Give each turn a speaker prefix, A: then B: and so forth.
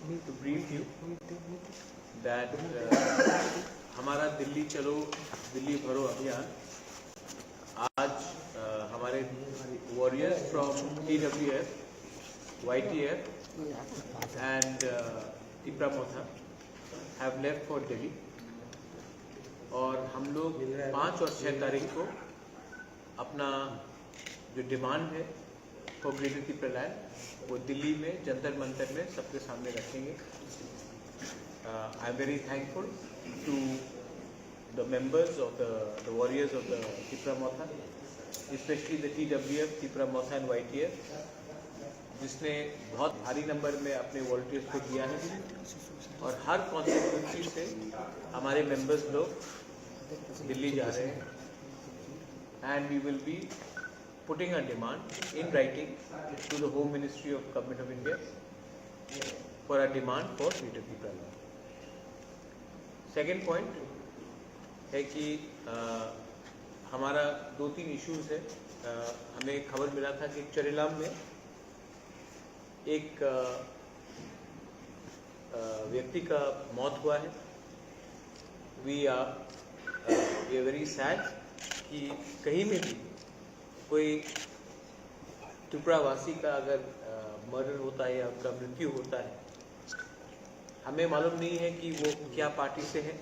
A: to brief you that हमारा दिल्ली चलो दिल्ली भरो अभियान आज हमारे warriors from TWF, YTF and Tipra Motha have left for Delhi और हम लोग 5 और 6 तारीख को अपना जो डिमांड है फॉर ग्रेटर तिपरा लैंड वो दिल्ली में जंतर मंतर में सबके सामने रखेंगे। I am very thankful to the members of the warriors of the Tipra Motha, specially the TWF, Tipra Motha and YTF, जिसने बहुत भारी नंबर में अपने वॉलंटियर्स को दिया है और हर कॉन्स्टिट्यूंसी से हमारे मेंबर्स लोग दिल्ली जा रहे हैं and we will be putting a demand in writing to the Home Ministry of Government of India for a demand for greater Tipra land. Second point है कि हमारा 2-3 इश्यूज है। हमें खबर मिला था कि चरेलाम में एक व्यक्ति का मौत हुआ है। वी आर वेरी सैड कि कहीं में भी कोई त्रिपुरावासी का अगर मर्डर होता है या उनका मृत्यु होता है, हमें मालूम नहीं है कि वो क्या पार्टी से है,